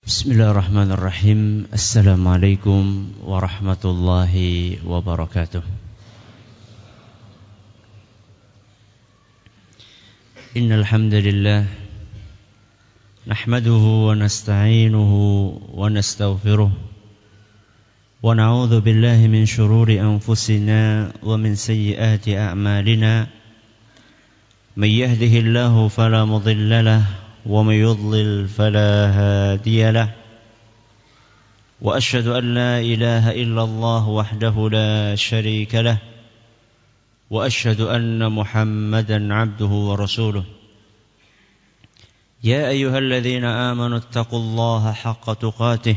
Bismillahirrahmanirrahim. Assalamualaikum warahmatullahi wabarakatuh. Innal hamdalillah nahmaduhu wa nasta'inuhu wa nastaghfiruh wa na'udzu billahi min shururi anfusina wa min sayyiati a'malina. May yahdihillahu fala mudilla lahu ومن يضلل فلا هادي له وأشهد أن لا إله إلا الله وحده لا شريك له وأشهد أن محمدا عبده ورسوله يا أيها الذين آمنوا اتقوا الله حق تقاته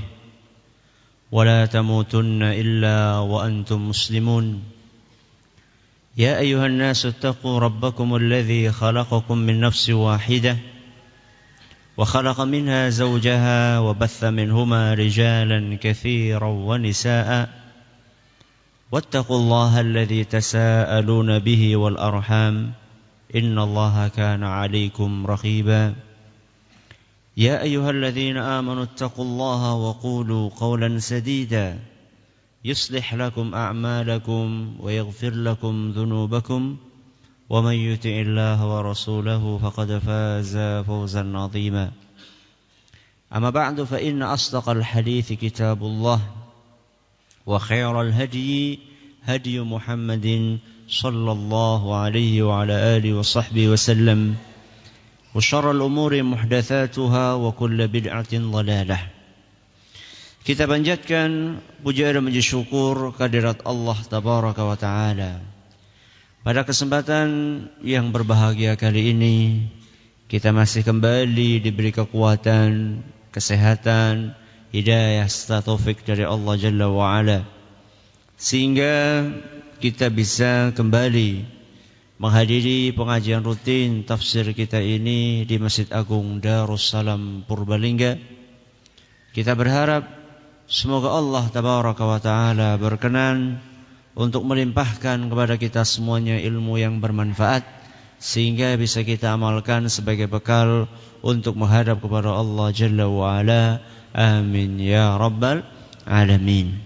ولا تموتن إلا وأنتم مسلمون يا أيها الناس اتقوا ربكم الذي خلقكم من نفس واحدة وخلق منها زوجها وبث منهما رجالا كثيرا ونساء واتقوا الله الذي تساءلون به والأرحام إن الله كان عليكم رقيبا يا أيها الذين آمنوا اتقوا الله وقولوا قولا سديدا يصلح لكم أعمالكم ويغفر لكم ذنوبكم ومن يطع الله ورسوله فقد فاز فوزا عظيما أما بعد فإن أصدق الحديث كتاب الله وخير الهدي هدي محمد صلى الله عليه وعلى آله وصحبه وسلم وشر الأمور محدثاتها وكل بدعة ضلالة. Kita panjatkan puja dan puji syukur kehadirat Allah Tabaraka wa Ta'ala. Pada kesempatan yang berbahagia kali ini, kita masih kembali diberi kekuatan, kesehatan, hidayah serta taufik dari Allah Jalla wa'ala, sehingga kita bisa kembali menghadiri pengajian rutin tafsir kita ini di Masjid Agung Darussalam Purbalingga. Kita berharap semoga Allah Tabaraka wa Ta'ala berkenan untuk melimpahkan kepada kita semuanya ilmu yang bermanfaat, sehingga bisa kita amalkan sebagai bekal untuk menghadap kepada Allah Jalla wa'ala. Amin ya rabbal alamin.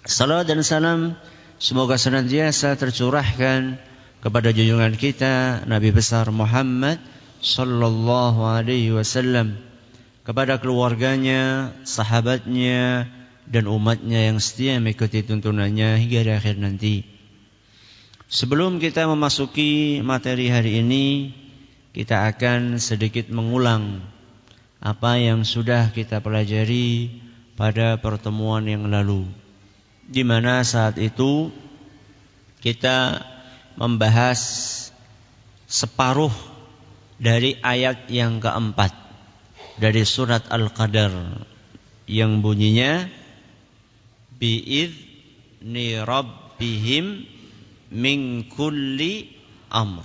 Salawat dan salam semoga senantiasa tercurahkan kepada junjungan kita Nabi besar Muhammad sallallahu alaihi wasallam, kepada keluarganya, sahabatnya, dan umatnya yang setia mengikuti tuntunannya hingga di akhir nanti. Sebelum kita memasuki materi hari ini, kita akan sedikit mengulang apa yang sudah kita pelajari pada pertemuan yang lalu, di mana saat itu kita membahas separuh dari ayat yang keempat dari surat Al-Qadar yang bunyinya bi'izni rabbihim min kulli amr.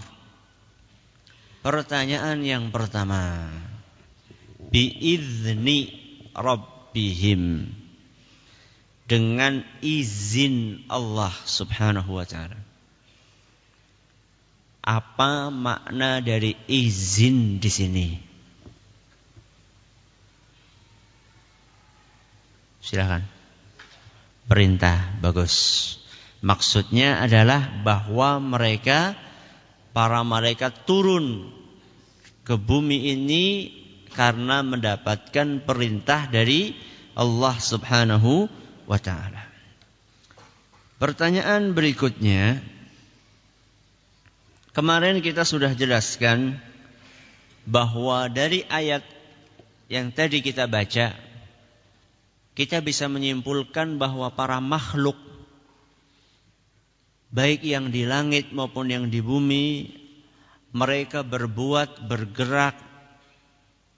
Pertanyaan yang pertama, bi'izni rabbihim, dengan izin Allah subhanahu wa ta'ala. Apa makna dari izin di sini? Silakan. Perintah, bagus. Maksudnya adalah bahwa mereka, para malaikat turun ke bumi ini karena mendapatkan perintah dari Allah subhanahu wa ta'ala. Pertanyaan berikutnya, kemarin kita sudah jelaskan bahwa dari ayat yang tadi kita baca, kita bisa menyimpulkan bahwa para makhluk, baik yang di langit maupun yang di bumi, mereka bergerak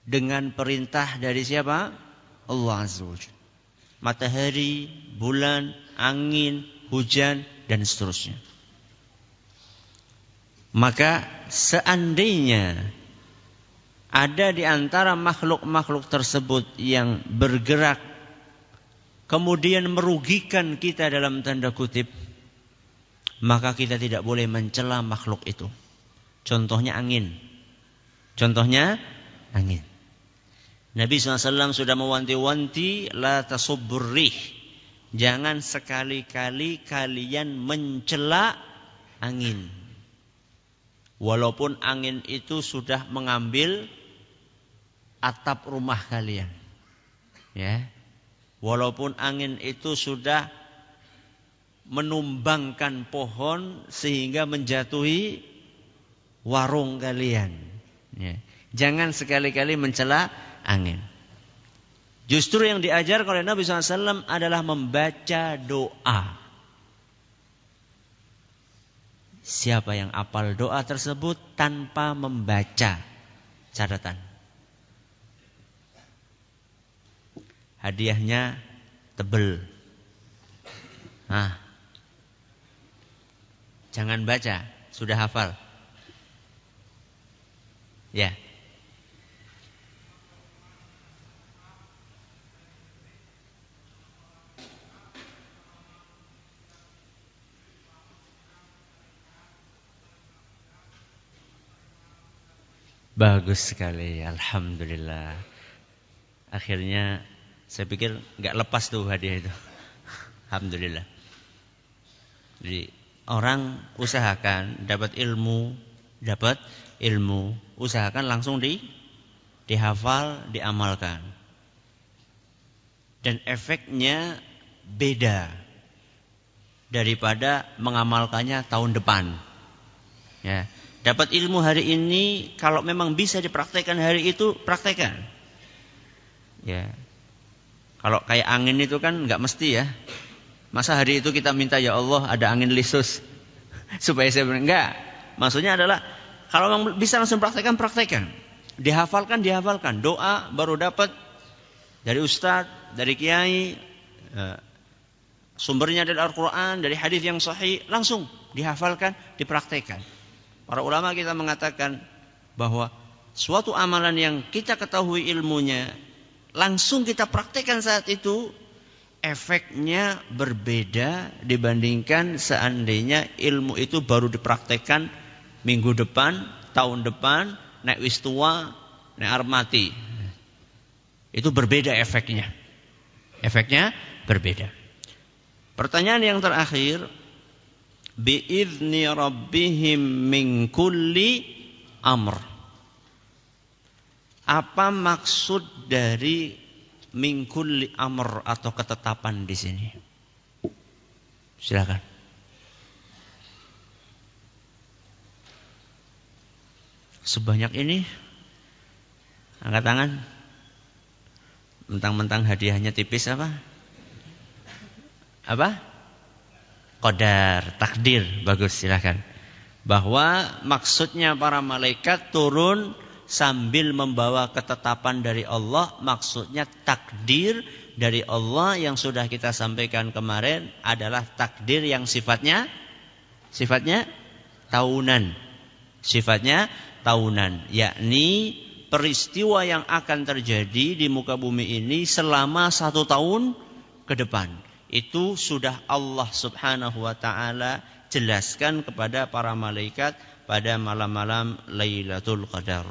dengan perintah dari siapa? Allah Azza wa Jalla. Matahari, bulan, angin, hujan, dan seterusnya. Maka seandainya ada di antara makhluk-makhluk tersebut yang bergerak kemudian merugikan kita dalam tanda kutip, maka kita tidak boleh mencela makhluk itu. Contohnya angin. Nabi SAW sudah mewanti-wanti, la tasubbur rih. Jangan sekali-kali kalian mencela angin. Walaupun angin itu sudah mengambil atap rumah kalian. Ya. Walaupun angin itu sudah menumbangkan pohon sehingga menjatuhi warung kalian. Ya. Jangan sekali-kali mencela angin. Justru yang diajarkan oleh Nabi SAW adalah membaca doa. Siapa yang hafal doa tersebut tanpa membaca, catatan. Hadiahnya tebel. Jangan baca, sudah hafal. Ya. Bagus sekali, alhamdulillah. Akhirnya saya pikir nggak lepas tuh hadiah itu. Alhamdulillah. Jadi orang usahakan dapat ilmu, usahakan langsung dihafal, diamalkan. Dan efeknya beda daripada mengamalkannya tahun depan. Ya. Dapat ilmu hari ini, kalau memang bisa dipraktekkan hari itu, praktekkan. Ya. Kalau kayak angin itu kan nggak mesti ya. Masa hari itu kita minta, ya Allah ada angin lisus supaya saya enggak. Maksudnya adalah kalau memang bisa langsung praktekkan. Dihafalkan. Doa baru dapat dari ustadz, dari kiai, sumbernya dari Al-Quran, dari hadis yang sahih, langsung dihafalkan, dipraktekkan. Para ulama kita mengatakan bahwa suatu amalan yang kita ketahui ilmunya, langsung kita praktekkan saat itu, efeknya berbeda dibandingkan seandainya ilmu itu baru dipraktekkan minggu depan, tahun depan, nek wis tua, nek arep mati. Itu berbeda efeknya. Efeknya berbeda. Pertanyaan yang terakhir, bi'izni rabbihim min kulli amr. Apa maksud dari min kulli amr atau ketetapan di sini? Silakan. Sebanyak ini angkat tangan. Mentang-mentang hadiahnya tipis apa? Apa? Qadar, takdir. Bagus, silakan. Bahwa maksudnya para malaikat turun sambil membawa ketetapan dari Allah, maksudnya takdir dari Allah yang sudah kita sampaikan kemarin adalah takdir yang sifatnya tahunan. Sifatnya tahunan, yakni peristiwa yang akan terjadi di muka bumi ini selama 1 tahun ke depan. Itu sudah Allah Subhanahu wa ta'ala jelaskan kepada para malaikat pada malam-malam Lailatul Qadar.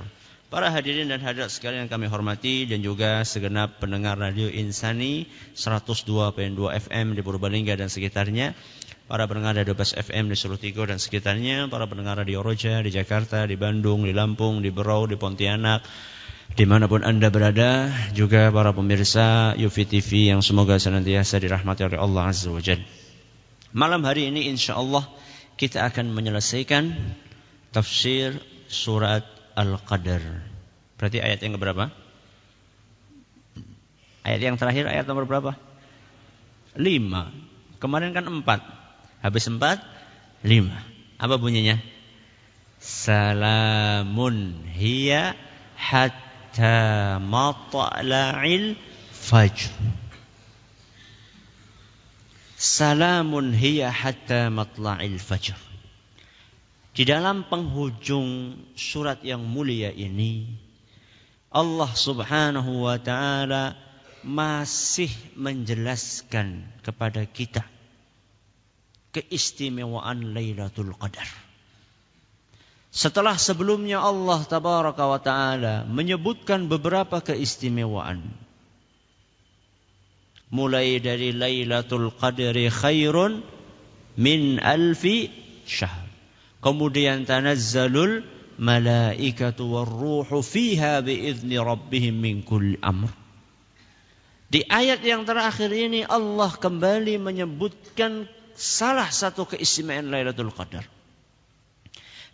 Para hadirin dan hadirat sekalian yang kami hormati, dan juga segenap pendengar Radio Insani 102.2 FM di Purbalingga dan sekitarnya, para pendengar Radio Bas FM di Solo Tigo dan sekitarnya, para pendengar Radio Roja di Jakarta, di Bandung, di Lampung, di Berau, di Pontianak, dimanapun Anda berada, juga para pemirsa Yufi TV yang semoga senantiasa dirahmati oleh Allah Azza wa Jalla. Malam hari ini insyaallah kita akan menyelesaikan tafsir surat Al-Qadar. Berarti ayat yang berapa? Ayat yang terakhir ayat nomor berapa? 5. Kemarin kan 4. Habis 4, 5. Apa bunyinya? Salamun hiya hatta matla'il fajr. Salamun hiya hatta matla'il fajr. Di dalam penghujung surat yang mulia ini, Allah Subhanahu wa ta'ala masih menjelaskan kepada kita keistimewaan Lailatul Qadar. Setelah sebelumnya Allah tabaraka wa ta'ala menyebutkan beberapa keistimewaan. Mulai dari Lailatul Qadri khairun min alfi syahr. Kemudian tanazzalul malaikatu warruhu fiha biizni rabbihim min kulli amr. Di ayat yang terakhir ini Allah kembali menyebutkan salah satu keistimewaan Lailatul Qadar.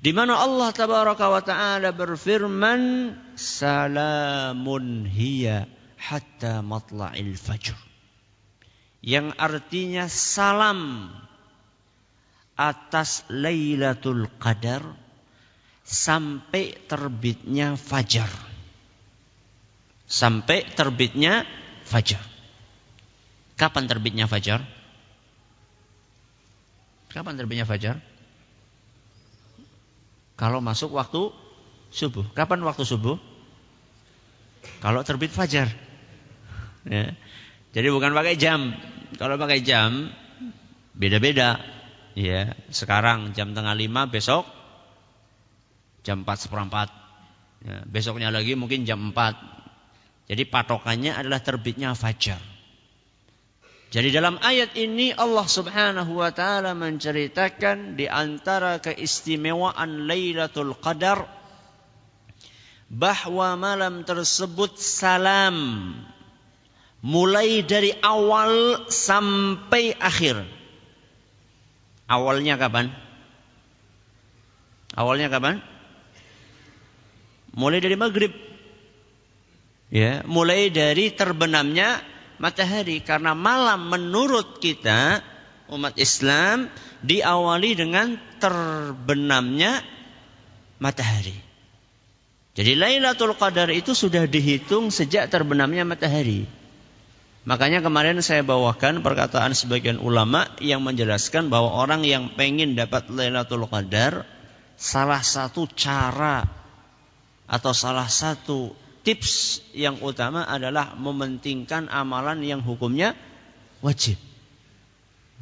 Di mana Allah tabaraka wa ta'ala berfirman, salamun hiya hatta matla'il fajr. Yang artinya salam atas Lailatul Qadar sampai terbitnya fajar. Sampai terbitnya fajar. Kapan terbitnya fajar? Kapan terbitnya fajar? Kalau masuk waktu subuh. Kapan waktu subuh? Kalau terbit fajar. Ya. Jadi bukan pakai jam. Kalau pakai jam beda-beda. Ya, sekarang jam 4:30, besok jam 4:15. Ya, besoknya lagi mungkin jam 4. Jadi patokannya adalah terbitnya fajar. Jadi dalam ayat ini Allah Subhanahu wa taala menceritakan di antara keistimewaan Lailatul Qadar bahwa malam tersebut salam mulai dari awal sampai akhir. Awalnya kapan? Awalnya kapan? Mulai dari maghrib. Ya, mulai dari terbenamnya matahari, karena malam menurut kita umat Islam diawali dengan terbenamnya matahari. Jadi Lailatul Qadar itu sudah dihitung sejak terbenamnya matahari. Makanya kemarin saya bawakan perkataan sebagian ulama yang menjelaskan bahwa orang yang pengen dapat Lailatul Qadar, salah satu cara atau salah satu tips yang utama adalah mementingkan amalan yang hukumnya wajib.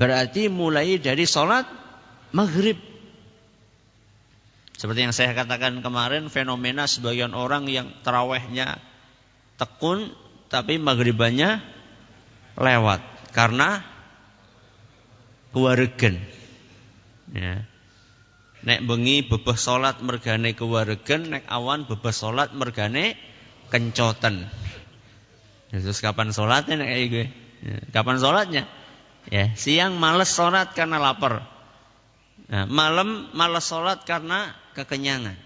Berarti mulai dari sholat maghrib. Seperti yang saya katakan kemarin, fenomena sebagian orang yang tarawehnya tekun tapi maghribannya lewat karena kewaregen. Ya. Nek bengi bebeh sholat mergane kewaregen, nek awan bebeh sholat mergane kencoten. Terus kapan sholatnya kayak gue? Ya, kapan sholatnya? Ya, siang males sholat karena lapar. Nah, malam males sholat karena kekenyangan.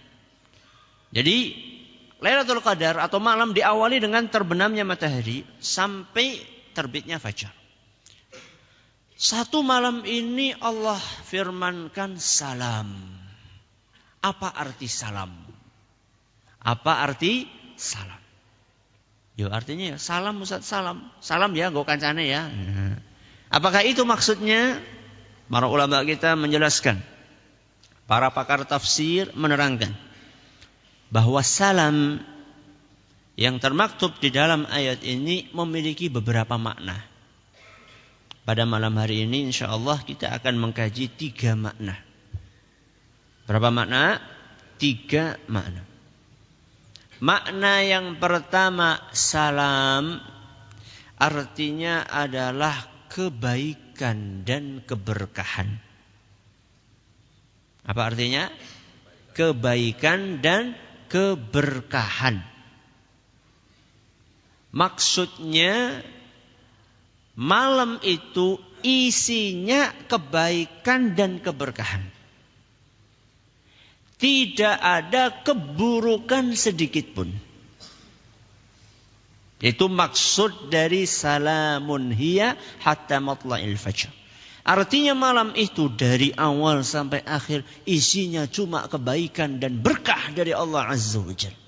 Jadi Lailatul Qadar atau malam diawali dengan terbenamnya matahari sampai terbitnya fajar. Satu malam ini Allah firmankan salam. Apa arti salam? Apa arti salam? Yo artinya ya, salam Ustaz, salam. Salam ya, go kancane ya. Apakah itu maksudnya? Para ulama kita menjelaskan. Para pakar tafsir menerangkan bahwa salam yang termaktub di dalam ayat ini memiliki beberapa makna. Pada malam hari ini insyaallah kita akan mengkaji 3 makna. Berapa makna? 3 makna. Makna yang pertama, salam artinya adalah kebaikan dan keberkahan. Apa artinya? Kebaikan dan keberkahan. Maksudnya malam itu isinya kebaikan dan keberkahan. Tidak ada keburukan sedikit pun. Itu maksud dari salamun hiya hatta matla'il fajr. Artinya malam itu dari awal sampai akhir isinya cuma kebaikan dan berkah dari Allah Azza wa Jalla.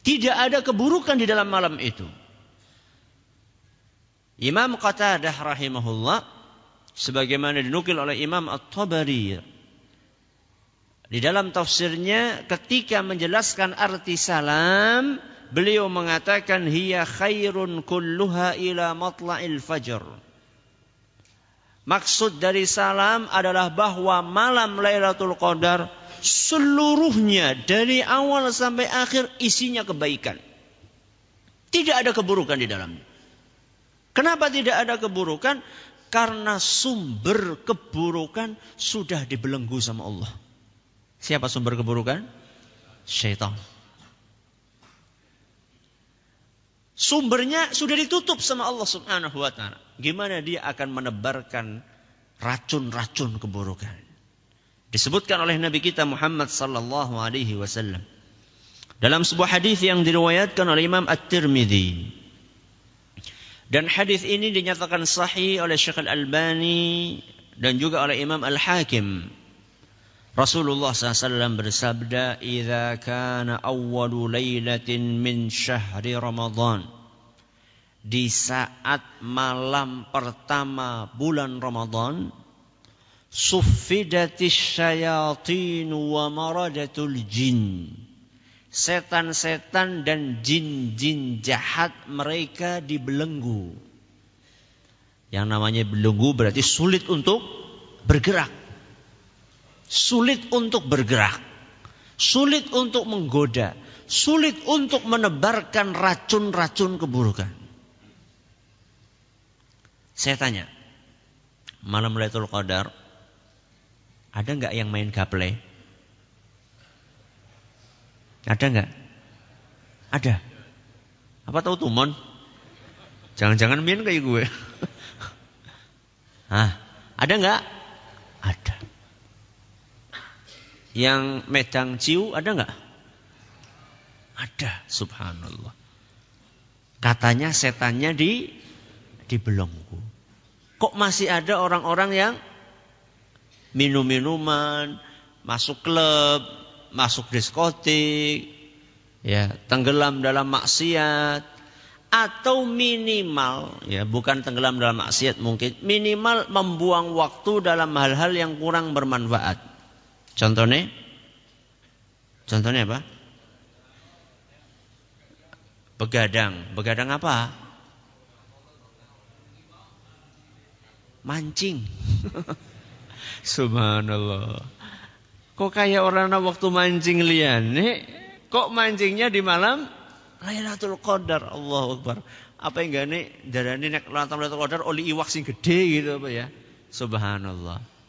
Tidak ada keburukan di dalam malam itu. Imam Qatadah rahimahullah sebagaimana dinukil oleh Imam At-Tabari di dalam tafsirnya ketika menjelaskan arti salam, beliau mengatakan hiya khairun kulluha ila matla'il fajr. Maksud dari salam adalah bahwa malam Lailatul Qadar seluruhnya dari awal sampai akhir isinya kebaikan. Tidak ada keburukan di dalamnya. Kenapa tidak ada keburukan? Karena sumber keburukan sudah dibelenggu sama Allah. Siapa sumber keburukan? Syaitan. Sumbernya sudah ditutup sama Allah Subhanahu wa ta'ala. Gimana dia akan menebarkan racun-racun keburukan? Disebutkan oleh Nabi kita Muhammad sallallahu alaihi wasallam dalam sebuah hadis yang diriwayatkan oleh Imam At-Tirmidzi. Dan hadis ini dinyatakan sahih oleh Syekh Al-Albani dan juga oleh Imam Al-Hakim. Rasulullah SAW bersabda, "Idza kana awwalu lailatin min syahri Ramadan." Di saat malam pertama bulan Ramadan, suffidatis syayatin wa maradatul jin. Setan-setan dan jin-jin jahat mereka dibelenggu. Yang namanya belenggu berarti sulit untuk bergerak. Sulit untuk bergerak, sulit untuk menggoda, sulit untuk menebarkan racun-racun keburukan. Saya tanya, malam Lailatul Qadar ada nggak yang main gaple? Ada nggak? Ada. Apa tahu tumon? Jangan-jangan main kayak gue. Ada nggak? Ada. Yang medang ciu ada nggak? Ada, subhanallah. Katanya setannya dibelenggu. Kok masih ada orang-orang yang minum-minuman, masuk klub, masuk diskotik, ya, tenggelam dalam maksiat, atau minimal, ya, bukan tenggelam dalam maksiat mungkin, minimal membuang waktu dalam hal-hal yang kurang bermanfaat. Contohnya apa? Begadang apa? Mancing. Subhanallah. Kok kayak orang waktu mancing liane, kok mancingnya di malam Lailatul Qadar. Allahu Akbar. Apa yang gane darane nek Lailatul Qadar oli iwak sing gede gitu apa ya? Subhanallah.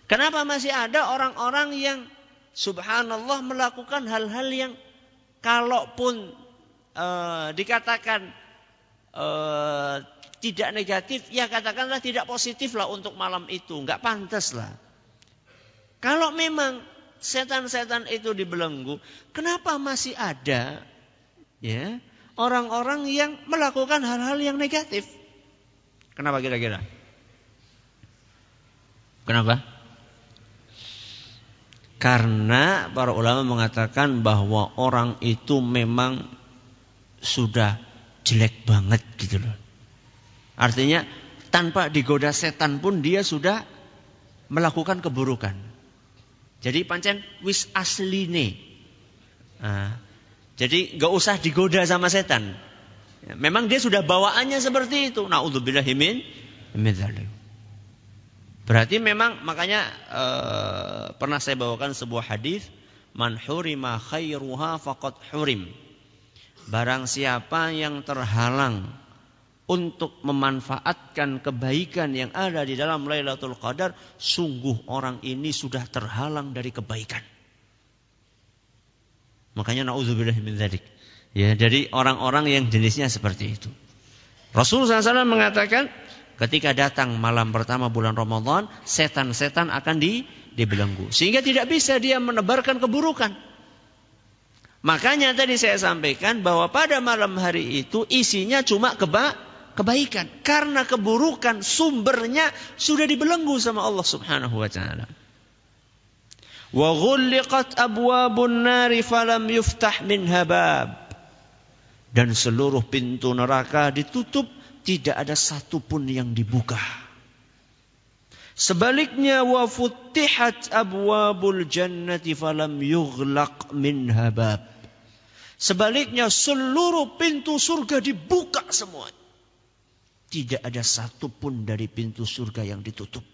Kenapa masih ada orang-orang yang subhanallah melakukan hal-hal yang kalaupun dikatakan tidak negatif, ya katakanlah tidak positif lah untuk malam itu, nggak pantas lah. Kalau memang setan-setan itu dibelenggu, kenapa masih ada ya orang-orang yang melakukan hal-hal yang negatif? Kenapa kira-kira? Kenapa? Karena para ulama mengatakan bahwa orang itu memang sudah jelek banget gitu loh. Artinya tanpa digoda setan pun dia sudah melakukan keburukan. Jadi pancen wis asline. Jadi gak usah digoda sama setan. Memang dia sudah bawaannya seperti itu. Na'udzubillahi min dzalik. Berarti memang makanya pernah saya bawakan sebuah hadis, man hurima khairuha faqad hurim. Barang siapa yang terhalang untuk memanfaatkan kebaikan yang ada di dalam Lailatul Qadar, sungguh orang ini sudah terhalang dari kebaikan. Makanya na'udzubillahi min dzalik. Ya, dari orang-orang yang jenisnya seperti itu. Rasulullah SAW mengatakan, ketika datang malam pertama bulan Ramadan, setan-setan akan dibelenggu. Sehingga tidak bisa dia menebarkan keburukan. Makanya tadi saya sampaikan bahwa pada malam hari itu isinya cuma kebaikan. Karena keburukan sumbernya sudah dibelenggu sama Allah Subhanahu wa ta'ala. Wa ghulliqat abwabun nari falam yuftah minha bab. Dan seluruh pintu neraka ditutup, tidak ada satupun yang dibuka. Sebaliknya wa futtihat abwabul jannati falam yughlaq minha bab. Sebaliknya seluruh pintu surga dibuka semua. Tidak ada satupun dari pintu surga yang ditutup.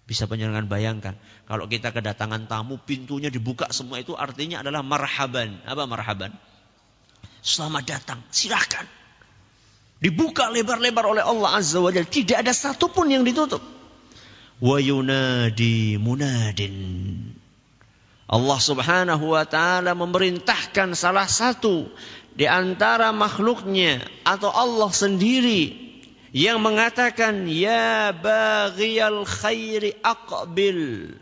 Bisa panjenengan bayangkan, kalau kita kedatangan tamu, pintunya dibuka semua, itu artinya adalah marhaban. Apa marhaban? Selamat datang, silakan. Dibuka lebar-lebar oleh Allah Azza wa Jalla. Tidak ada satupun yang ditutup. Wa yunadi munadin. Allah Subhanahu wa ta'ala memerintahkan salah satu di antara makhluknya atau Allah sendiri yang mengatakan, ya baghiyal khairi aqbil.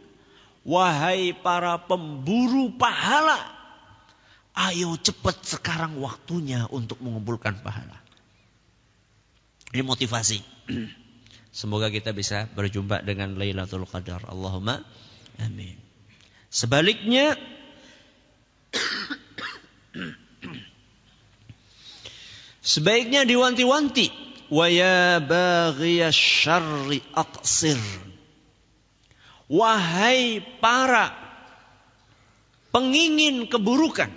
Wahai para pemburu pahala, ayo cepat sekarang waktunya untuk mengumpulkan pahala. Ini motivasi. Semoga kita bisa berjumpa dengan Lailatul Qadar. Allahumma amin. Sebaliknya, sebaiknya diwanti-wanti. Wa ya baghiyasy syarri aqsir. Wahai para pengingin keburukan,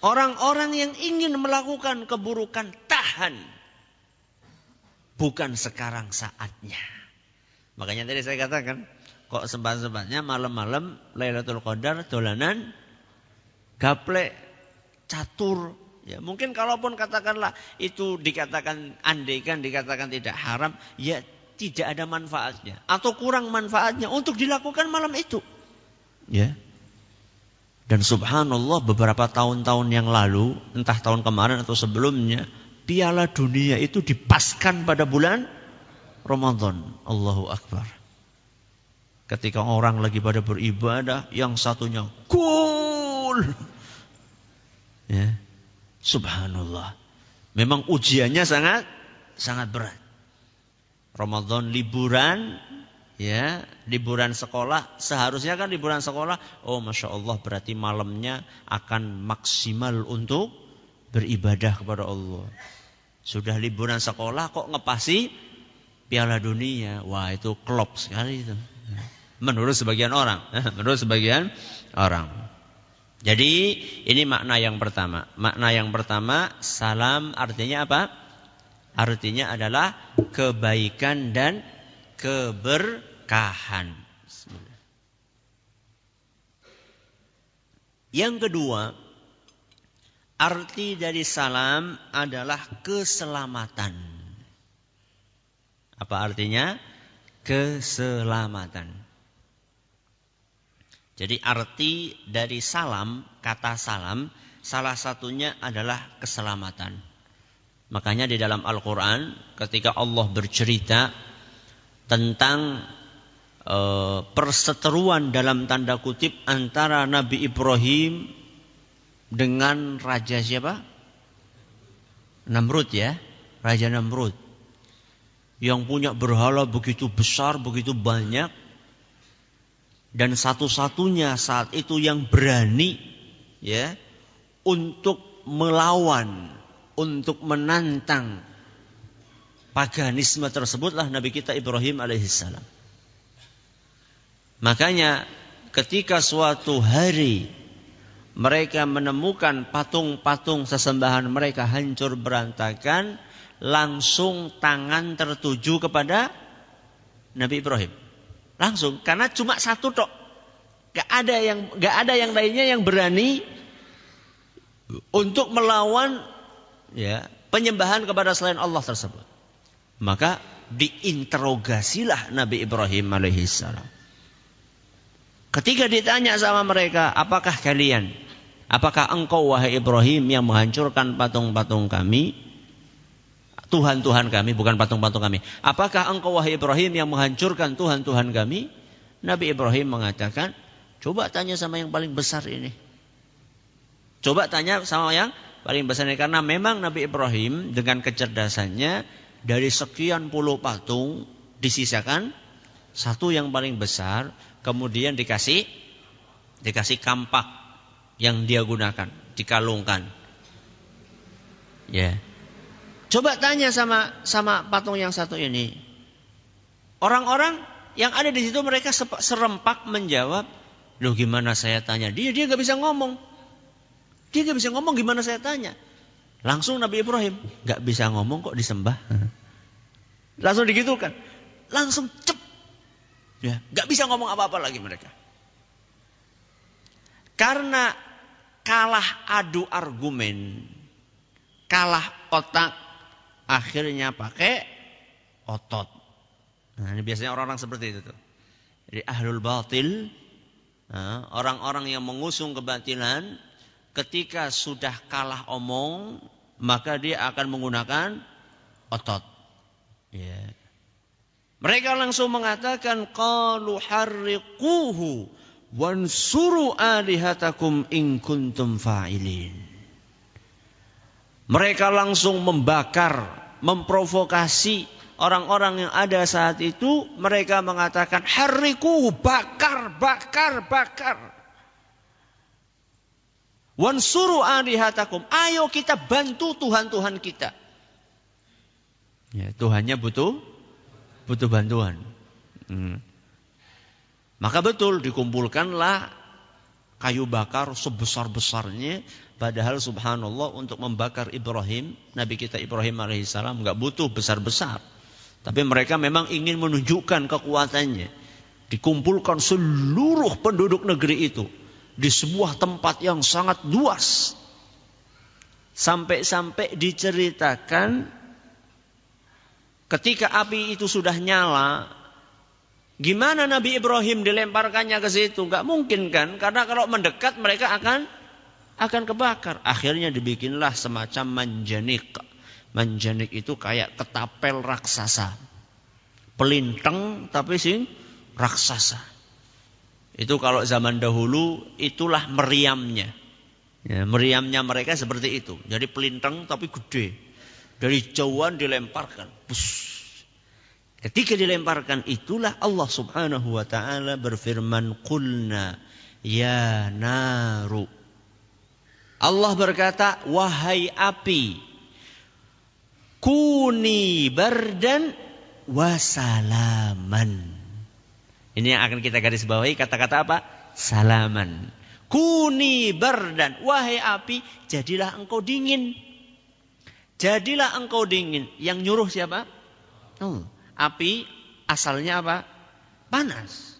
orang-orang yang ingin melakukan keburukan, tahan. Bukan sekarang saatnya. Makanya tadi saya katakan, kok sempat-sempatnya malam-malam Lailatul Qadar dolanan gaplek catur. Ya, mungkin kalaupun katakanlah itu dikatakan, andaikan dikatakan tidak haram, ya tidak ada manfaatnya atau kurang manfaatnya untuk dilakukan malam itu. Ya. Dan subhanallah, beberapa tahun-tahun yang lalu, entah tahun kemarin atau sebelumnya, Piala Dunia itu dipaskan pada bulan Ramadan. Allahu Akbar. Ketika orang lagi pada beribadah, yang satunya gol. Ya. Subhanallah. Memang ujiannya sangat berat. Ramadan liburan, ya, liburan sekolah. Seharusnya kan liburan sekolah, oh Masya Allah, berarti malamnya akan maksimal untuk beribadah kepada Allah. Sudah liburan sekolah kok ngepasi Piala Dunia. Wah, itu klop sekali itu. Menurut sebagian orang. Menurut sebagian orang. Jadi ini makna yang pertama. Makna yang pertama, salam artinya apa? Artinya adalah kebaikan dan keberkahan. Yang kedua, arti dari salam adalah keselamatan. Apa artinya? Keselamatan. Jadi arti dari salam, kata salam, salah satunya adalah keselamatan. Makanya di dalam Al-Quran ketika Allah bercerita tentang perseteruan dalam tanda kutip antara Nabi Ibrahim dengan raja siapa? Namrud, ya. Raja Namrud. Yang punya berhala begitu besar, begitu banyak. Dan satu-satunya saat itu yang berani, ya, untuk melawan, untuk menantang paganisme tersebutlah Nabi kita Ibrahim alaihissalam. Makanya ketika suatu hari mereka menemukan patung-patung sesembahan mereka hancur berantakan, langsung tangan tertuju kepada Nabi Ibrahim. Langsung, karena cuma satu tok. Gak ada yang lainnya yang berani untuk melawan, ya, penyembahan kepada selain Allah tersebut. Maka diinterogasilah Nabi Ibrahim alaihissalam. Ketika ditanya sama mereka, apakah engkau wahai Ibrahim yang menghancurkan patung-patung kami? Tuhan-Tuhan kami, bukan patung-patung kami. Apakah engkau wahai Ibrahim yang menghancurkan Tuhan-Tuhan kami? Nabi Ibrahim mengatakan, coba tanya sama yang paling besar ini. Coba tanya sama yang paling besar ini. Karena memang Nabi Ibrahim dengan kecerdasannya, dari sekian puluh patung disisakan satu yang paling besar, kemudian dikasih kampak yang dia gunakan, dikalungkan. Ya. Coba tanya sama patung yang satu ini. Orang-orang yang ada di situ mereka serempak menjawab, loh gimana saya tanya? Dia nggak bisa ngomong. Dia nggak bisa ngomong, gimana saya tanya? Langsung Nabi Ibrahim, nggak bisa ngomong kok disembah. Langsung digitukan. Langsung cep. Ya, nggak bisa ngomong apa-apa lagi mereka. Karena kalah adu argumen, kalah otak, akhirnya pakai otot. Nah, ini biasanya orang-orang seperti itu tuh. Jadi ahlul batil, orang-orang yang mengusung kebatilan, ketika sudah kalah omong, maka dia akan menggunakan otot. Ya. Mereka langsung mengatakan, qalu harriquhu wansuru alihatakum in kuntum fa'ilin. Mereka langsung membakar, memprovokasi orang-orang yang ada saat itu. Mereka mengatakan, harriquhu, bakar, bakar, bakar. Wansuru alihatakum, ayo kita bantu Tuhan-Tuhan kita. Ya, Tuhannya butuh bantuan. Maka betul dikumpulkanlah kayu bakar sebesar-besarnya. Padahal subhanallah untuk membakar Ibrahim, Nabi kita Ibrahim alaihissalam enggak butuh besar-besar. Tapi mereka memang ingin menunjukkan kekuatannya. Dikumpulkan seluruh penduduk negeri itu di sebuah tempat yang sangat luas. Sampai-sampai diceritakan ketika api itu sudah nyala, gimana Nabi Ibrahim dilemparkannya ke situ? Enggak mungkin kan? Karena kalau mendekat mereka akan kebakar. Akhirnya dibikinlah semacam manjanik. Manjanik itu kayak ketapel raksasa. Pelintang tapi sing raksasa. Itu kalau zaman dahulu itulah meriamnya. Ya, meriamnya mereka seperti itu. Jadi pelintang tapi gede. Dari jauhan dilemparkan. Bus. Ketika dilemparkan itulah Allah subhanahu wa ta'ala berfirman, qulna ya naru. Allah berkata, wahai api, kuni bardan wasalaman. Ini yang akan kita garis bawahi, kata-kata apa? Salaman. Kuni bardan, wahai api, jadilah engkau dingin. Jadilah engkau dingin. Yang nyuruh siapa? Api asalnya apa? Panas.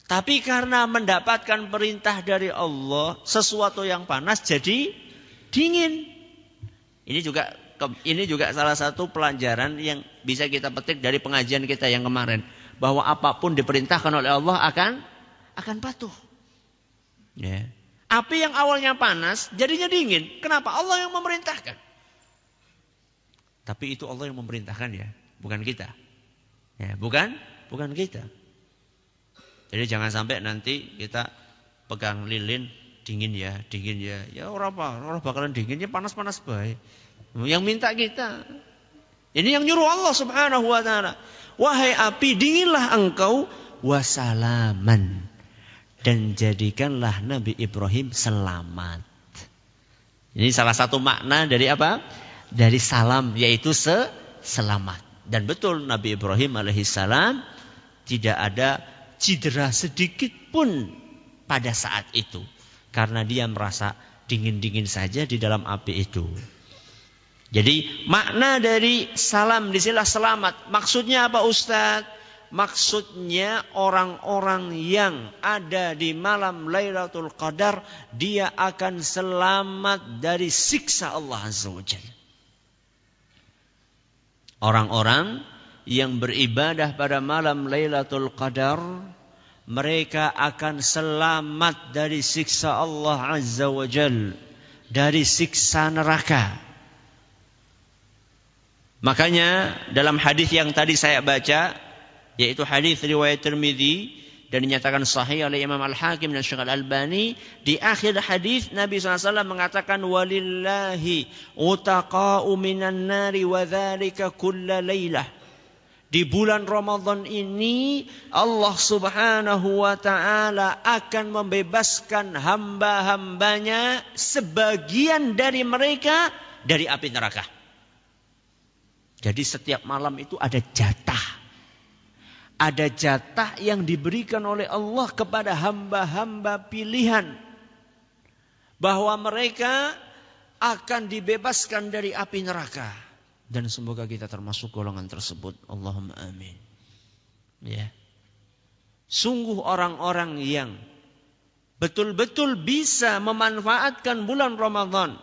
Tapi karena mendapatkan perintah dari Allah, sesuatu yang panas jadi dingin. Ini juga salah satu pelajaran yang bisa kita petik dari pengajian kita yang kemarin. Bahwa apapun diperintahkan oleh Allah akan patuh. Ya. Api yang awalnya panas jadinya dingin. Kenapa? Allah yang memerintahkan. Tapi itu Allah yang memerintahkan ya, bukan kita. Ya, bukan kita. Jadi jangan sampai nanti kita pegang lilin, dingin ya. Ya orang bakalan dinginnya panas-panas baik. Yang minta kita. Ini yang nyuruh Allah subhanahu wa ta'ala. Wahai api, dinginlah engkau wasalaman. Dan jadikanlah Nabi Ibrahim selamat. Ini salah satu makna dari apa? Dari salam, yaitu selamat. Dan betul Nabi Ibrahim alaihissalam tidak ada cedera sedikit pun pada saat itu. Karena dia merasa dingin-dingin saja di dalam api itu. Jadi makna dari salam disinilah selamat. Maksudnya apa Ustaz? Maksudnya orang-orang yang ada di malam Lailatul Qadar, dia akan selamat dari siksa Allah Azza wa Jalla. Orang-orang yang beribadah pada malam Lailatul Qadar, mereka akan selamat dari siksa Allah Azza wa Jalla, dari siksa neraka. Makanya dalam hadis yang tadi saya baca, yaitu hadis riwayat Tirmidzi dan dinyatakan sahih oleh Imam Al-Hakim dan Syekh Al-Albani, di akhir hadis Nabi SAW mengatakan walillahi utaqa'u minan nari wa dzalika kulla lailah. Di bulan Ramadan ini Allah Subhanahu wa taala akan membebaskan hamba-hambanya, sebagian dari mereka dari api neraka. Jadi setiap malam itu ada jatah. Ada jatah yang diberikan oleh Allah kepada hamba-hamba pilihan. Bahwa mereka akan dibebaskan dari api neraka. Dan semoga kita termasuk golongan tersebut. Allahumma amin. Ya. Sungguh orang-orang yang betul-betul bisa memanfaatkan bulan Ramadan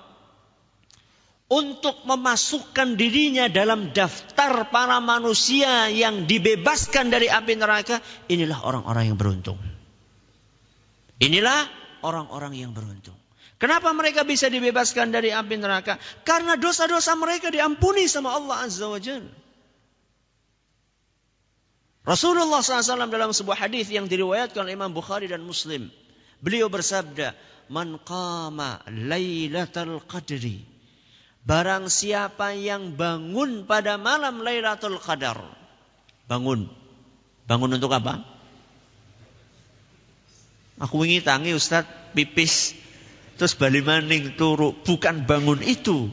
untuk memasukkan dirinya dalam daftar para manusia yang dibebaskan dari api neraka, inilah orang-orang yang beruntung. Inilah orang-orang yang beruntung. Kenapa mereka bisa dibebaskan dari api neraka? Karena dosa-dosa mereka diampuni sama Allah Azza wa Jalla. Rasulullah SAW dalam sebuah hadis yang diriwayatkan oleh Imam Bukhari dan Muslim, beliau bersabda, "Man qama lailatul qadri." Barang siapa yang bangun pada malam Lailatul Qadar. Bangun. Bangun untuk apa? Aku wingi tangi Ustaz pipis terus bali maning turu, bukan bangun itu.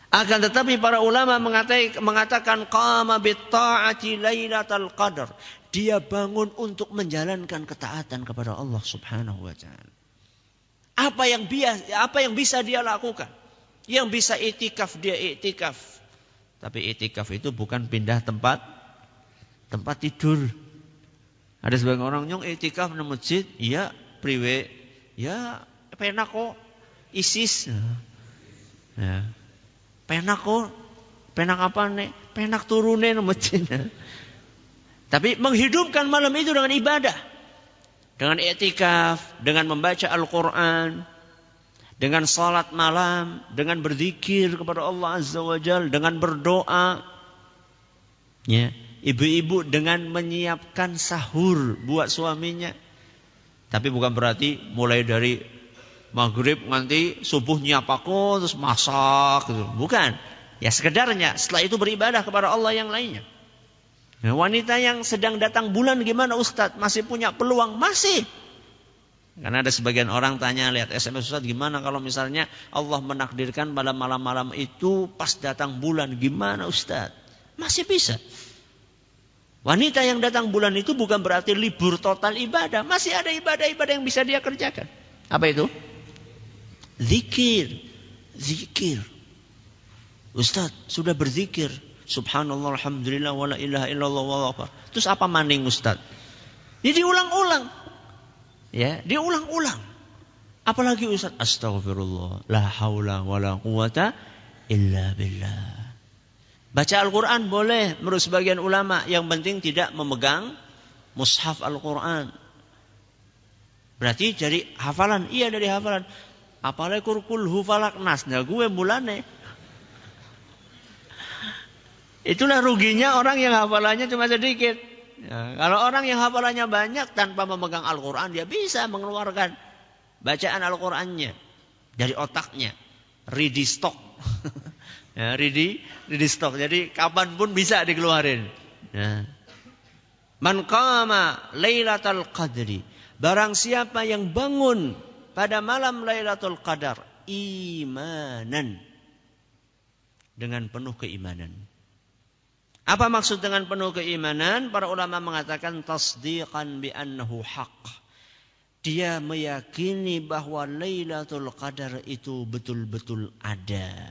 Akan tetapi para ulama mengatakan qama bitta'ati lailatul qadar. Dia bangun untuk menjalankan ketaatan kepada Allah Subhanahu wa taala. Apa yang bisa dia lakukan? Yang bisa i'tikaf dia i'tikaf. Tapi i'tikaf itu bukan pindah tempat tidur. Ada sebagian orang nyong i'tikaf di masjid, ya priwe, ya penak kok ISIS. Ya. Penak kok. Penak apa nih? Penak turune di masjid. Tapi menghidupkan malam itu dengan ibadah. Dengan i'tikaf, dengan membaca Al-Quran, dengan salat malam, dengan berzikir kepada Allah Azza wa Jalla, dengan berdoa. Ya, ibu-ibu dengan menyiapkan sahur buat suaminya. Tapi bukan berarti mulai dari maghrib nanti subuh nyiapako terus masak gitu. Bukan. Ya sekedarnya, setelah itu beribadah kepada Allah yang lainnya. Nah, wanita yang sedang datang bulan gimana Ustaz? Masih punya peluang? Masih. Karena ada sebagian orang tanya, lihat SMS Ustaz, gimana kalau misalnya Allah menakdirkan pada malam-malam itu pas datang bulan, gimana Ustaz? Masih bisa. Wanita yang datang bulan itu bukan berarti libur total ibadah. Masih ada ibadah-ibadah yang bisa dia kerjakan. Apa itu? Zikir. Zikir. Ustaz, sudah berzikir. Subhanallah, alhamdulillah, wa la ilaha illallah, wa la. Terus apa maning Ustaz? Jadi diulang-ulang. Ya, diulang-ulang. Apalagi Ustaz, astagfirullah, la haula wa la quwata illa billah. Baca Al-Quran boleh menurut sebagian ulama, yang penting tidak memegang mushaf Al-Quran. Berarti dari hafalan, iya dari hafalan. Apalagi kulhu falak nas, nah gue mulane. Itulah ruginya orang yang hafalannya cuma sedikit. Ya, kalau orang yang hafalannya banyak tanpa memegang Al-Quran, dia bisa mengeluarkan bacaan Al-Qurannya dari otaknya. Ready stock. Ya, ready stock. Jadi kapanpun bisa dikeluarin. Ya. Man qama lailatul qadri. Barang siapa yang bangun pada malam Lailatul Qadar imanan, dengan penuh keimanan. Apa maksud dengan penuh keimanan? Para ulama mengatakan tasdiqan bi annahu haqq. Dia meyakini bahwa Lailatul Qadar itu betul-betul ada.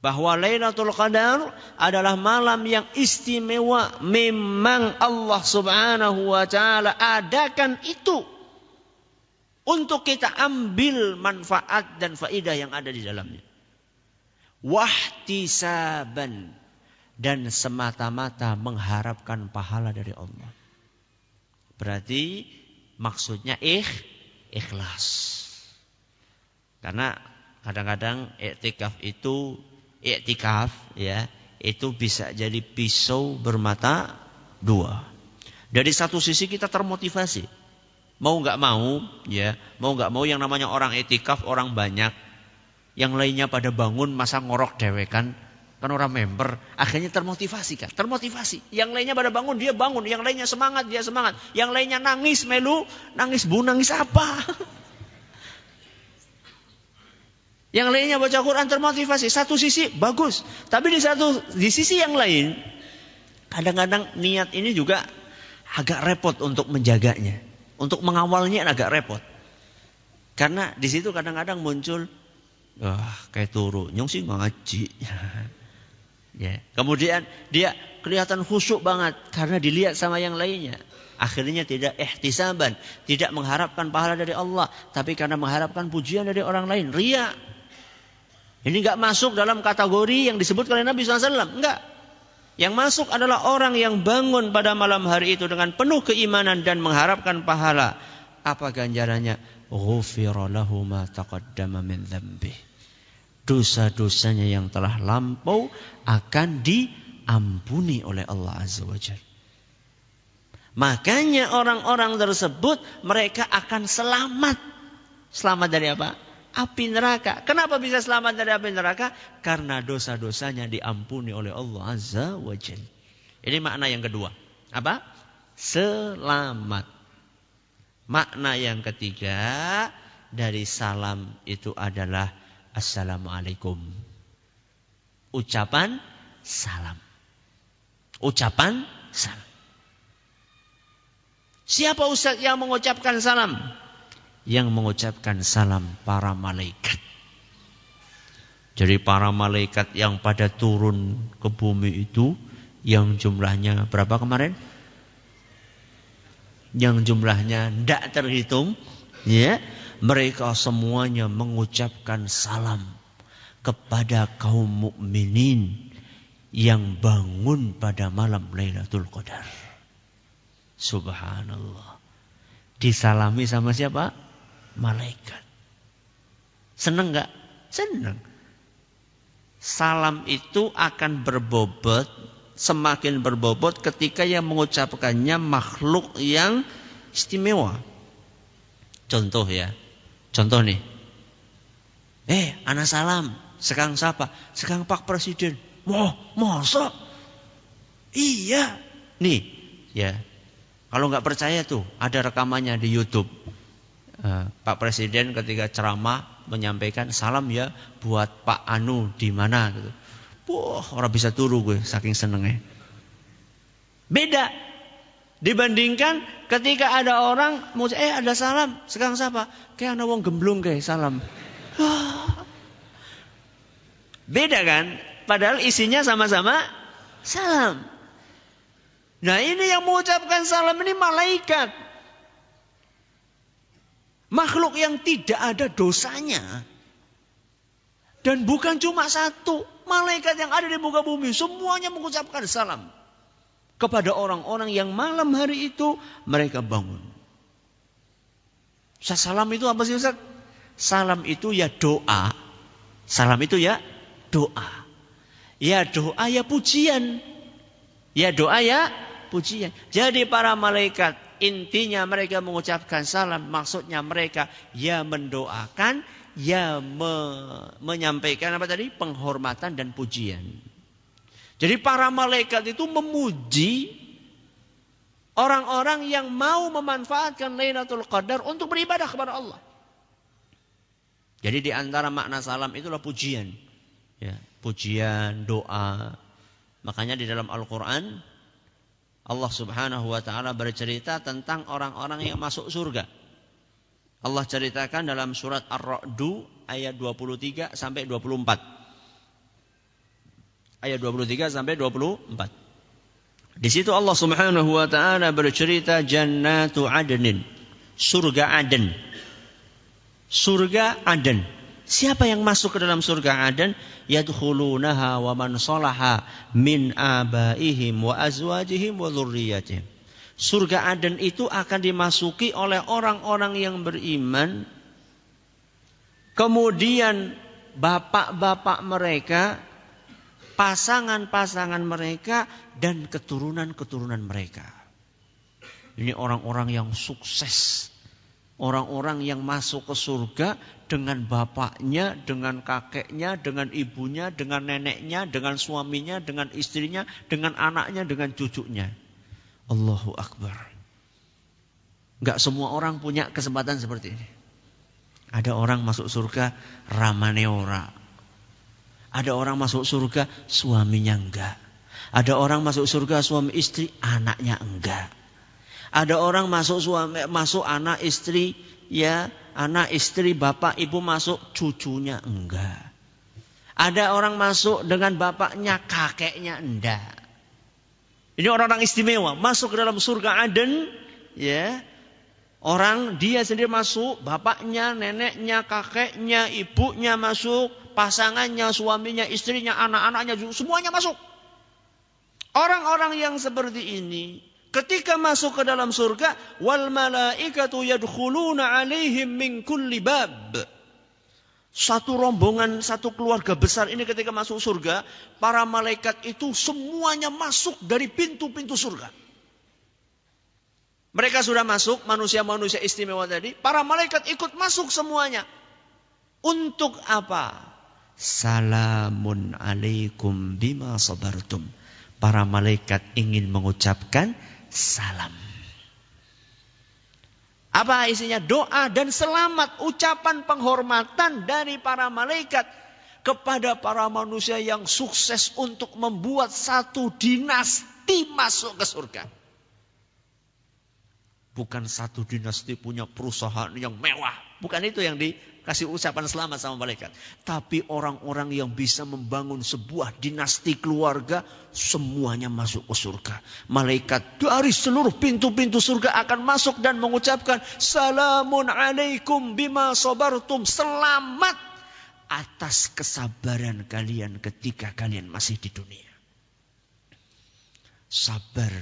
Bahwa Lailatul Qadar adalah malam yang istimewa. Memang Allah Subhanahu wa taala adakan itu untuk kita ambil manfaat dan faedah yang ada di dalamnya. Wahtisaban, dan semata-mata mengharapkan pahala dari Allah. Berarti maksudnya ikhlas. Karena kadang-kadang iktikaf ya, itu bisa jadi pisau bermata dua. Dari satu sisi kita termotivasi. Mau nggak mau yang namanya orang iktikaf, orang banyak. Yang lainnya pada bangun, masa ngorok dewekan. Kan orang member, akhirnya termotivasi kan? Termotivasi. Yang lainnya pada bangun, dia bangun. Yang lainnya semangat, dia semangat. Yang lainnya nangis, melu. Nangis apa? Yang lainnya baca Quran, termotivasi. Satu sisi bagus. Tapi di sisi yang lain, kadang-kadang niat ini juga agak repot untuk menjaganya. Untuk mengawalnya agak repot. Karena di situ kadang-kadang muncul, kayak turu, nyong sih ngaji. Ya. Kemudian dia kelihatan khusyuk banget karena dilihat sama yang lainnya. Akhirnya tidak ihtisaban, tidak mengharapkan pahala dari Allah, tapi karena mengharapkan pujian dari orang lain, riya. Ini enggak masuk dalam kategori yang disebut oleh Nabi SAW. Enggak. Yang masuk adalah orang yang bangun pada malam hari itu dengan penuh keimanan dan mengharapkan pahala. Apa ganjarannya? Ghufira lahu ma taqaddama min dzambihi. Dosa-dosanya yang telah lampau akan diampuni oleh Allah Azza wa Jalla. Makanya orang-orang tersebut mereka akan selamat. Selamat dari apa? Api neraka. Kenapa bisa selamat dari api neraka? Karena dosa-dosanya diampuni oleh Allah Azza wa Jalla. Ini makna yang kedua. Apa? Selamat. Makna yang ketiga dari salam itu adalah Assalamualaikum. Ucapan salam. Ucapan salam. Siapa ustaz yang mengucapkan salam? Yang mengucapkan salam para malaikat. Jadi para malaikat yang pada turun ke bumi itu, yang jumlahnya berapa kemarin? Yang jumlahnya tidak terhitung, ya. Mereka semuanya mengucapkan salam kepada kaum mukminin yang bangun pada malam Lailatul Qadar. Subhanallah. Disalami sama siapa? Malaikat. Senang enggak? Senang. Salam itu akan berbobot, semakin berbobot ketika yang mengucapkannya makhluk yang istimewa. Contoh ya. Contoh nih. Ana salam. Sekarang siapa? Sekarang Pak Presiden. Wah, masa? Iya. Nih, ya. Kalau nggak percaya tuh, ada rekamannya di YouTube. Pak Presiden ketika ceramah menyampaikan salam ya buat Pak Anu di mana gitu. Wah, orang bisa turu gue saking senengnya. Beda dibandingkan ketika ada orang mau ada salam, sekarang siapa? Kayak ana wong gemblung kayak salam. Beda kan? Padahal isinya sama-sama salam. Nah, ini yang mengucapkan salam ini malaikat. Makhluk yang tidak ada dosanya. Dan bukan cuma satu. Malaikat yang ada di muka bumi semuanya mengucapkan salam kepada orang-orang yang malam hari itu mereka bangun. Salam itu apa sih Ustaz? Salam itu ya doa. Salam itu ya doa. Ya doa ya pujian. Ya doa ya pujian. Jadi para malaikat intinya mereka mengucapkan salam. Maksudnya mereka ya mendoakan, ya menyampaikan apa tadi? Penghormatan dan pujian. Jadi para malaikat itu memuji orang-orang yang mau memanfaatkan Lailatul Qadar untuk beribadah kepada Allah. Jadi di antara makna salam itulah pujian. Ya, pujian, doa. Makanya di dalam Al-Quran Allah Subhanahu wa ta'ala bercerita tentang orang-orang yang masuk surga. Allah ceritakan dalam surat Ar-Ra'du ayat 23 sampai 24. Ayat 23 sampai 24. Di situ Allah Subhanahu wa ta'ala bercerita jannatu adnin. Surga Aden. Surga Aden. Siapa yang masuk ke dalam surga Aden? Yadkhulunaha wa man salaha min abaihim wa azwajihim wa dzurriyyatihim. Surga Aden itu akan dimasuki oleh orang-orang yang beriman. Kemudian bapak-bapak mereka, pasangan-pasangan mereka dan keturunan-keturunan mereka. Ini orang-orang yang sukses. Orang-orang yang masuk ke surga dengan bapaknya, dengan kakeknya, dengan ibunya, dengan neneknya, dengan suaminya, dengan istrinya, dengan anaknya, dengan cucunya. Allahu Akbar. Enggak semua orang punya kesempatan seperti ini. Ada orang masuk surga ramane ora. Ada orang masuk surga suaminya enggak. Ada orang masuk surga suami istri anaknya enggak. Ada orang masuk anak istri ya anak, istri, bapak, ibu masuk, cucunya enggak. Ada orang masuk dengan bapaknya, kakeknya enggak. Ini orang-orang istimewa, masuk ke dalam surga Aden, ya. Orang dia sendiri masuk, bapaknya, neneknya, kakeknya, ibunya masuk, pasangannya, suaminya, istrinya, anak-anaknya juga semuanya masuk. Orang-orang yang seperti ini ketika masuk ke dalam surga, wal malaikatu yadkhuluna 'alaihim min kulli bab. Satu rombongan, satu keluarga besar ini ketika masuk surga, para malaikat itu semuanya masuk dari pintu-pintu surga. Mereka sudah masuk, manusia-manusia istimewa tadi. Para malaikat ikut masuk semuanya. Untuk apa? Salamun alaikum bima sabartum. Para malaikat ingin mengucapkan salam. Apa isinya? Doa dan selamat. Ucapan penghormatan dari para malaikat kepada para manusia yang sukses untuk membuat satu dinasti masuk ke surga. Bukan satu dinasti punya perusahaan yang mewah. Bukan itu yang dikasih ucapan selamat sama malaikat. Tapi orang-orang yang bisa membangun sebuah dinasti keluarga, semuanya masuk ke surga. Malaikat dari seluruh pintu-pintu surga akan masuk dan mengucapkan, Salamun alaikum bima sabartum. Selamat atas kesabaran kalian ketika kalian masih di dunia. Sabar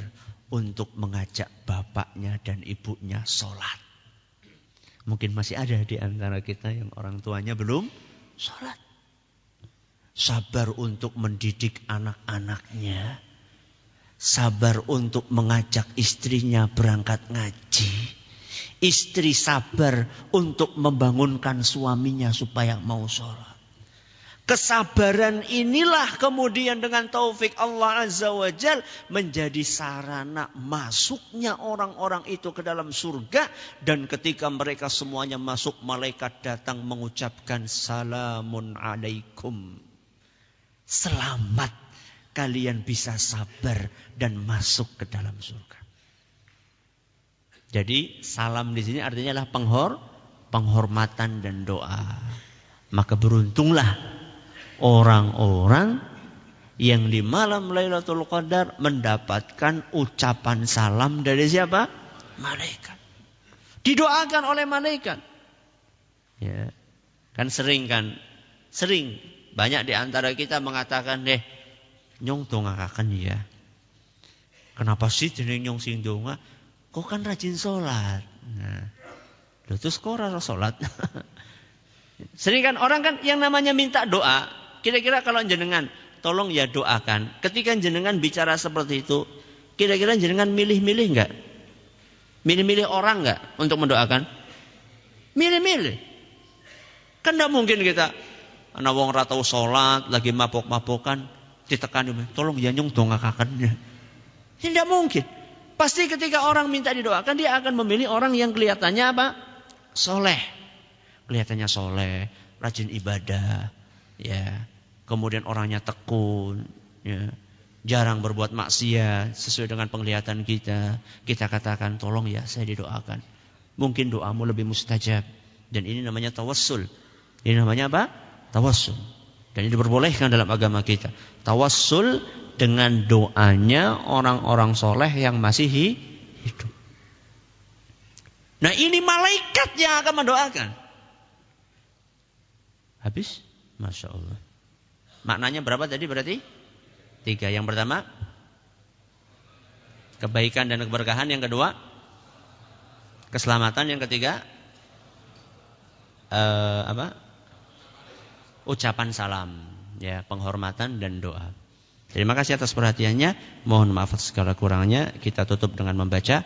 untuk mengajak bapaknya dan ibunya sholat. Mungkin masih ada di antara kita yang orang tuanya belum sholat. Sabar untuk mendidik anak-anaknya. Sabar untuk mengajak istrinya berangkat ngaji. Istri sabar untuk membangunkan suaminya supaya mau sholat. Kesabaran inilah kemudian dengan taufik Allah Azza wa Jal menjadi sarana masuknya orang-orang itu ke dalam surga. Dan ketika mereka semuanya masuk, malaikat datang mengucapkan salamun alaikum. Selamat, kalian bisa sabar dan masuk ke dalam surga. Jadi salam di sini artinya adalah penghormatan dan doa. Maka beruntunglah orang-orang yang di malam Lailatul Qadar mendapatkan ucapan salam dari siapa? Malaikat. Didoakan oleh malaikat. Ya. Sering banyak di antara kita mengatakan, nyong dongakaken ya. Kenapa sih jeneng nyong sing donga? Kok kan rajin sholat. Nah, terus kok ora sholat? Sering kan orang kan yang namanya minta doa. Kira-kira kalau jenengan, tolong ya doakan. Ketika jenengan bicara seperti itu, kira-kira jenengan milih-milih enggak? Milih-milih orang enggak untuk mendoakan? Milih-milih. Kan enggak mungkin kita, ana wong ra tau salat, lagi mabok-mabokan, ditekan, tolong ya nyong dongakaken. Tidak mungkin. Pasti ketika orang minta didoakan, dia akan memilih orang yang kelihatannya apa? Soleh. Kelihatannya soleh, rajin ibadah, ya. Kemudian orangnya tekun, ya. Jarang berbuat maksiat sesuai dengan penglihatan kita. Kita katakan, tolong ya saya didoakan. Mungkin doamu lebih mustajab. Dan ini namanya tawassul. Ini namanya apa? Tawassul. Dan ini diperbolehkan dalam agama kita. Tawassul dengan doanya orang-orang soleh yang masih hidup. Nah ini malaikat yang akan mendoakan. Habis? Masya Allah. Maknanya berapa tadi berarti? 3. Yang pertama, kebaikan dan keberkahan. Yang kedua, keselamatan. Yang ketiga, ucapan salam, ya, penghormatan dan doa. Terima kasih atas perhatiannya. Mohon maaf segala kurangnya. Kita tutup dengan membaca